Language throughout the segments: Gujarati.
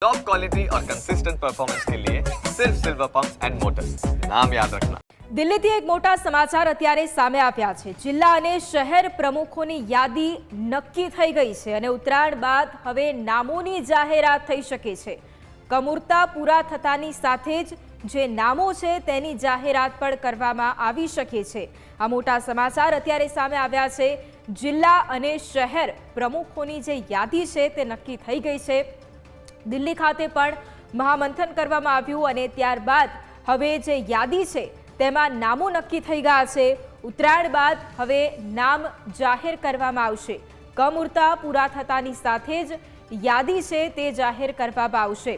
टॉप क्वालिटी और कंसिस्टेंट परफॉर्मेंस के लिए सिर्फ सिल्वर पंप्स एंड मोटर्स, नाम याद रखना। દિલ્હીથી એક મોટા સમાચાર અત્યારે સામે આવ્યા છે। જિલ્લા અને શહેર પ્રમુખોની યાદી નક્કી થઈ ગઈ છે અને ઉત્તરાયણ બાદ હવે નામોની જાહેરાત થઈ શકે છે। કમુરતા પૂરા થતાની સાથે જ જે નામો છે તેની જાહેરાત પણ કરવામાં આવી શકે છે। આ મોટા સમાચાર અત્યારે સામે આવ્યા છે। જિલ્લા અને શહેર પ્રમુખોની જે યાદી છે તે નક્કી થઈ ગઈ છે। દિલ્હી ખાતે પણ મહામંથન કરવામાં આવ્યું અને ત્યારબાદ હવે જે યાદી છે તેમાં નામો નક્કી થઈ ગયા છે। ઉત્તરાયણ બાદ હવે નામ જાહેર કરવામાં આવશે। કમુરતા પૂરા થતાની સાથે જ યાદી છે તે જાહેર કરવામાં આવશે।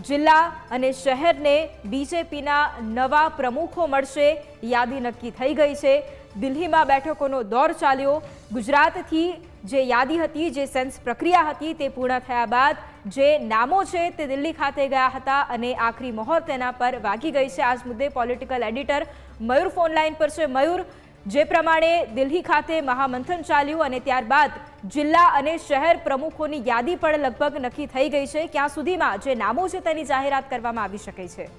જિલ્લા અને શહેરને બીજેપીના નવા પ્રમુખો મળશે। યાદી નક્કી થઈ ગઈ છે। દિલ્હીમાં બેઠકોનો દોર ચાલ્યો। ગુજરાતથી જે યાદી હતી, જે સેન્સ પ્રક્રિયા હતી તે પૂર્ણ થયા બાદ જે નામો છે તે દિલ્હી ખાતે ગયા હતા અને આખરી મહોર તેના પર વાગી ગઈ છે। આ જ મુદ્દે પોલિટિકલ એડિટર મયુર ફોન લાઈન પર છે। મયુર, જે પ્રમાણે દિલ્હી ખાતે મહામંથન ચાલ્યું અને ત્યારબાદ જિલ્લા અને શહેર પ્રમુખોની યાદી પણ લગભગ નક્કી થઈ ગઈ છે, ક્યાં સુધીમાં જે નામો છે તેની જાહેરાત કરવામાં આવી શકે છે?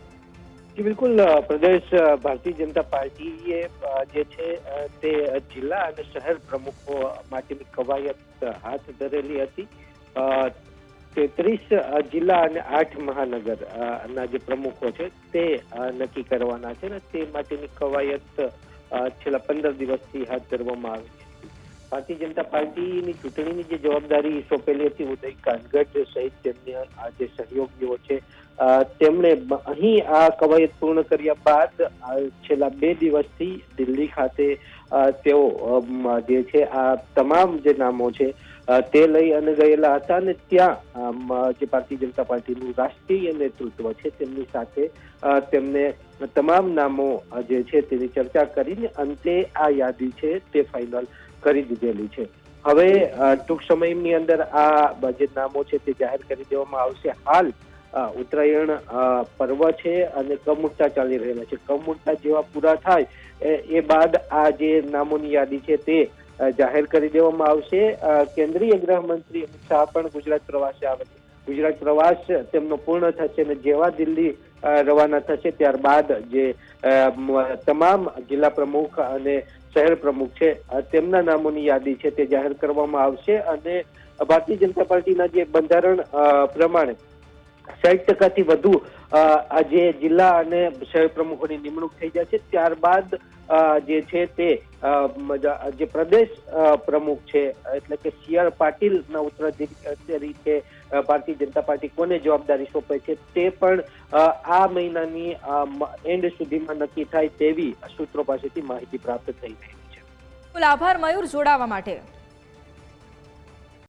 જી બિલકુલ, પ્રદેશ ભારતીય જનતા પાર્ટીએ જે છે તે જિલ્લા અને શહેર પ્રમુખો માટેની કવાયત હાથ ધરેલી હતી। 33 જિલ્લા અને 8 મહાનગર ના જે પ્રમુખો છે તે નક્કી કરવાના છે ને તે માટેની કવાયત છેલ્લા 15 દિવસથી હાથ ધરવામાં આવી છે। ભારતીય જનતા પાર્ટીની ચૂંટણીની જે જવાબદારી સોંપેલી હતી, ઉદય કાનગડ સહિત તેમના જે સહયોગીઓ છે તેમણે અહીં આ કવાયત પૂર્ણ કર્યા બાદ છેલ્લા 2 દિવસથી દિલ્હી ખાતે તેઓ જે છે આ તમામ જે નામો છે તે લઈ અને ગયેલા હતા અને ત્યાં જે ભારતીય જનતા પાર્ટીનું રાષ્ટ્રીય નેતૃત્વ છે તેમની સાથે તેમને તમામ નામો જે છે તેની ચર્ચા કરીને અંતે આ યાદી છે તે ફાઇનલ કરી દીધેલી છે। હવે ટૂંક સમયની અંદર આ જે નામો છે તે જાહેર કરી દેવામાં આવશે। હાલ ઉત્તરાયણ પર્વ છે અને કમુરતા ચાલી રહેલા છે। કમુરતા જેવા પૂરા થાય એ બાદ આ જે નામોની યાદી છે તે જાહેર કરી દેવામાં આવશે। કેન્દ્રીય ગૃહમંત્રી અમિત શાહ પણ ગુજરાત પ્રવાસે આવે છે। ગુજરાત પ્રવાસ તેમનો પૂર્ણ થશે અને જેવા દિલ્હી રવાના થશે ત્યારબાદ જે તમામ જિલ્લા પ્રમુખ અને શહેર પ્રમુખ છે તેમના નામોની યાદી છે તે જાહેર કરવામાં આવશે અને ભારતીય જનતા પાર્ટીના જે બંધારણ પ્રમાણે 60% વધુ જે જિલ્લા અને શહેર પ્રમુખોની નિમણૂક થઈ જાય છે। ત્યારબાદ જે છે તે જે પ્રદેશ પ્રમુખ છે એટલે કે CR પાટીલના ઉત્તરાધિકારી તરીકે ભારતીય જનતા પાર્ટી કોને જવાબદારી સોંપે છે તે પણ આ મહિનાની એન્ડ સુધીમાં નક્કી થાય તેવી સૂત્રો પાસેથી માહિતી પ્રાપ્ત થઈ રહી છે। આભાર મયુર, જોડાવા માટે।